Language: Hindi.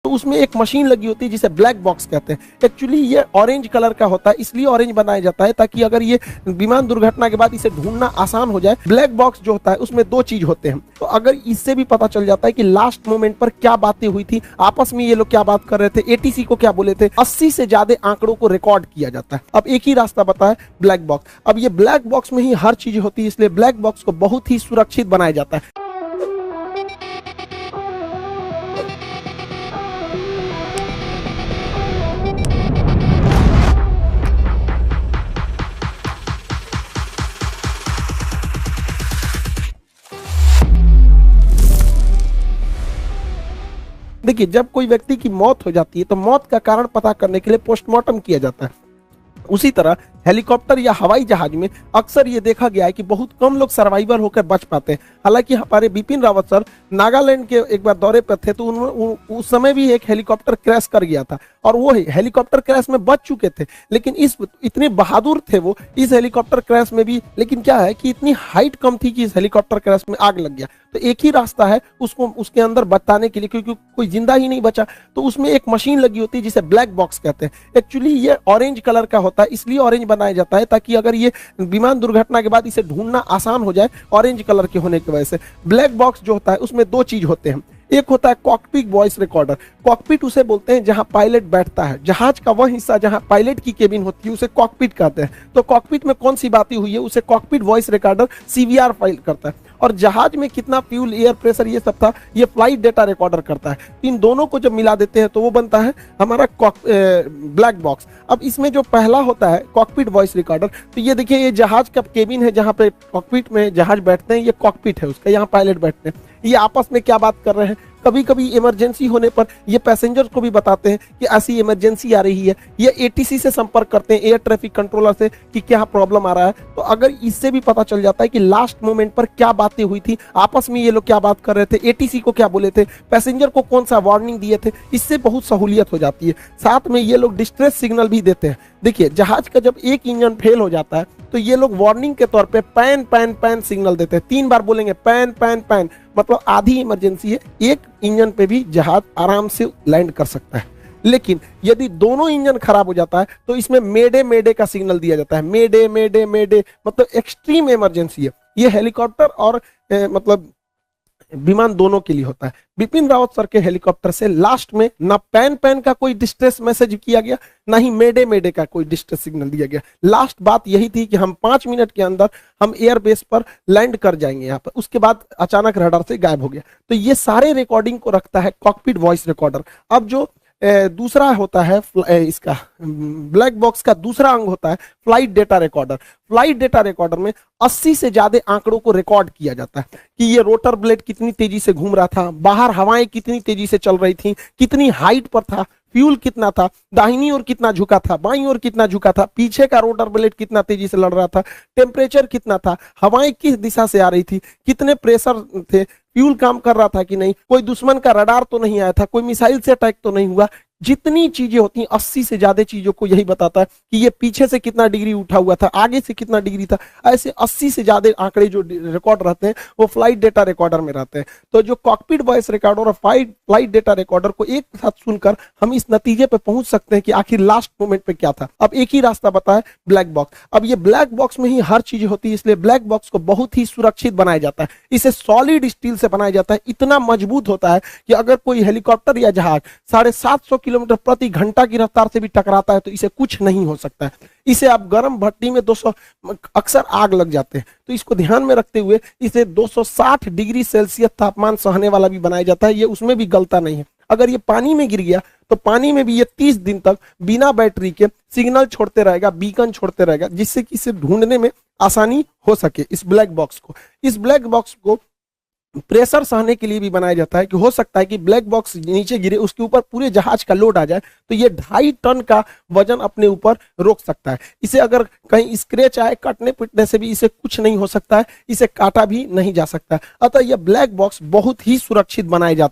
तो उसमें एक मशीन लगी होती है जिसे ब्लैक बॉक्स कहते हैं। एक्चुअली ये ऑरेंज कलर का होता है, इसलिए ऑरेंज बनाया जाता है ताकि अगर ये विमान दुर्घटना के बाद इसे ढूंढना आसान हो जाए। ब्लैक बॉक्स जो होता है उसमें दो चीज होते हैं, तो अगर इससे भी पता चल जाता है कि लास्ट मोमेंट पर क्या बातें हुई थी, आपस में ये लोग क्या बात कर रहे थे, एटीसी को क्या बोले थे, 80 से ज्यादा आंकड़ों को रिकॉर्ड किया जाता है। अब एक ही रास्ता बता है, ब्लैक बॉक्स। अब ये ब्लैक बॉक्स में ही हर चीज होती है, इसलिए ब्लैक बॉक्स को बहुत ही सुरक्षित बनाया जाता है। देखिए, जब कोई व्यक्ति की मौत हो जाती है तो मौत का कारण पता करने के लिए पोस्टमार्टम किया जाता है। उसी तरह हेलीकॉप्टर या हवाई जहाज में अक्सर ये देखा गया है कि बहुत कम लोग सर्वाइवर होकर बच पाते हैं। हालांकि हमारे बिपिन रावत सर नागालैंड के एक बार दौरे पर थे, तो उस समय भी एक हेलीकॉप्टर क्रैश कर गया था और वो हेलीकॉप्टर क्रैश में बच चुके थे, लेकिन इतने बहादुर थे वो इस हेलीकॉप्टर क्रैश में भी। लेकिन क्या है कि इतनी हाइट कम थी कि इस हेलीकॉप्टर क्रैश में आग लग गया। तो एक ही रास्ता है उसको उसके अंदर बताने के लिए, क्योंकि कोई जिंदा ही नहीं बचा। तो उसमें एक मशीन लगी होती है जिसे ब्लैक बॉक्स कहते हैं। एक्चुअली ये ऑरेंज कलर का होता है, इसलिए ऑरेंज बनाया जाता है ताकि अगर ये विमान दुर्घटना के बाद इसे ढूंढना आसान हो जाए, ऑरेंज कलर के होने की वजह से। ब्लैक बॉक्स जो होता है उसमें दो चीज होते हैं, एक होता है कॉकपिट वॉइस रिकॉर्डर। कॉकपिट उसे बोलते हैं जहां पायलट बैठता है, जहाज का वह हिस्सा जहां पायलट की केबिन होती है उसे कॉकपिट कहते हैं। तो कॉकपिट में कौन सी बातें हुई है उसे cockpit voice recorder CVR file करता है। और जहाज में कितना फ्यूल, एयर प्रेशर, ये सब था, ये फ्लाइट डेटा रिकॉर्डर करता है। इन दोनों को जब मिला देते हैं तो वो बनता है हमारा ब्लैक बॉक्स। अब इसमें जो पहला होता है कॉकपिट वॉइस रिकॉर्डर, तो ये देखिए, ये जहाज का केबिन है जहां पे कॉकपिट में जहाज बैठते हैं, ये कॉकपिट है उसका, यहाँ पायलट बैठते हैं। ये आपस में क्या बात कर रहे हैं, कभी कभी इमरजेंसी होने पर ये पैसेंजर को भी बताते हैं कि ऐसी इमरजेंसी आ रही है। ये एटीसी से संपर्क करते हैं, एयर ट्रैफिक कंट्रोलर से, कि क्या प्रॉब्लम आ रहा है। तो अगर इससे भी पता चल जाता है कि लास्ट मोमेंट पर क्या बातें हुई थी, आपस में ये लोग क्या बात कर रहे थे, एटीसी को क्या बोले थे, पैसेंजर को कौन सा वार्निंग दिए थे, इससे बहुत सहूलियत हो जाती है। साथ में ये लोग डिस्ट्रेस सिग्नल भी देते हैं। देखिए, जहाज का जब एक इंजन फेल हो जाता है तो ये लोग वार्निंग के तौर पे पैन पैन पैन सिग्नल देते हैं। 3 बार बोलेंगे पैन पैन पैन, मतलब आधी इमरजेंसी है, एक इंजन पे भी जहाज आराम से लैंड कर सकता है। लेकिन यदि दोनों इंजन खराब हो जाता है तो इसमें मेडे मेडे का सिग्नल दिया जाता है। मेडे मेडे मेडे मतलब एक्सट्रीम इमरजेंसी है। ये हेलीकॉप्टर और मतलब विमान दोनों के लिए होता है। बिपिन रावत सर के हेलीकॉप्टर से लास्ट में ना पैन पैन का कोई डिस्ट्रेस मैसेज किया गया, ना ही मेडे मेडे का कोई डिस्ट्रेस सिग्नल दिया गया। लास्ट बात यही थी कि हम 5 मिनट के अंदर हम एयरबेस पर लैंड कर जाएंगे यहाँ पर। उसके बाद अचानक रडार से गायब हो गया। तो ये सारे रिकॉर्डिंग को रखता है कॉकपिट वॉइस रिकॉर्डर। अब जो दूसरा होता है इसका ब्लैक बॉक्स का दूसरा अंग होता है flight data recorder. Flight data recorder में 80 से ज्यादा आंकड़ों को रिकॉर्ड किया जाता है कि ये रोटर ब्लेड कितनी तेजी से घूम रहा था, बाहर हवाएं कितनी तेजी से चल रही थी, कितनी हाइट पर था, फ्यूल कितना था, दाहिनी ओर कितना झुका था, बाईं ओर कितना झुका था, पीछे का रोटर ब्लेड कितना तेजी से लड़ रहा था, टेम्परेचर कितना था, हवाएं किस दिशा से आ रही थी, कितने प्रेशर थे, फ्यूल काम कर रहा था कि नहीं, कोई दुश्मन का रडार तो नहीं आया था, कोई मिसाइल से अटैक तो नहीं हुआ। जितनी चीजें होती हैं 80 से ज्यादा चीजों को यही बताता है कि ये पीछे से कितना डिग्री उठा हुआ था, आगे से कितना डिग्री था। ऐसे 80 से ज्यादा आंकड़े जो रिकॉर्ड रहते हैं वो फ्लाइट डेटा रिकॉर्डर में रहते हैं। तो जो कॉकपिट वॉइस रिकॉर्डर और फ्लाइट डेटा रिकॉर्डर को एक साथ सुनकर हम इस नतीजे पे पहुंच सकते हैं कि आखिर लास्ट मोमेंट पे क्या था। अब एक ही रास्ता बता है, ब्लैक बॉक्स। अब ये ब्लैक बॉक्स में ही हर चीज होती है, इसलिए ब्लैक बॉक्स को बहुत ही सुरक्षित बनाया जाता है। इसे सॉलिड स्टील से बनाया जाता है, इतना मजबूत होता है कि अगर कोई हेलीकॉप्टर या जहाज 750 किलोमीटर प्रति घंटा की रफ्तार से भी टकराता है तो इसे कुछ नहीं हो सकता है। इसे आप गर्म भट्टी में 200 अक्सर आग लग जाते हैं, तो इसको ध्यान में रखते हुए इसे 260 डिग्री सेल्सियस तापमान सहने वाला भी बनाया जाता है। ये उसमें भी गलता नहीं है। अगर ये पानी में गिर गया तो पानी में भी ये 30 दिन तक बिना बैटरी के सिग्नल छोड़ते रहेगा, बीकन छोड़ते रहेगा, जिससे कि इसे ढूंढने में आसानी हो सके। इस ब्लैक बॉक्स को प्रेशर सहने के लिए भी बनाया जाता है कि हो सकता है कि ब्लैक बॉक्स नीचे गिरे, उसके ऊपर पूरे जहाज का लोड आ जाए तो ये 2.5 टन का वजन अपने ऊपर रोक सकता है। इसे अगर कहीं स्क्रैच आए, कटने पिटने से भी इसे कुछ नहीं हो सकता है, इसे काटा भी नहीं जा सकता है। अतः यह ब्लैक बॉक्स बहुत ही सुरक्षित बनाया जाता है।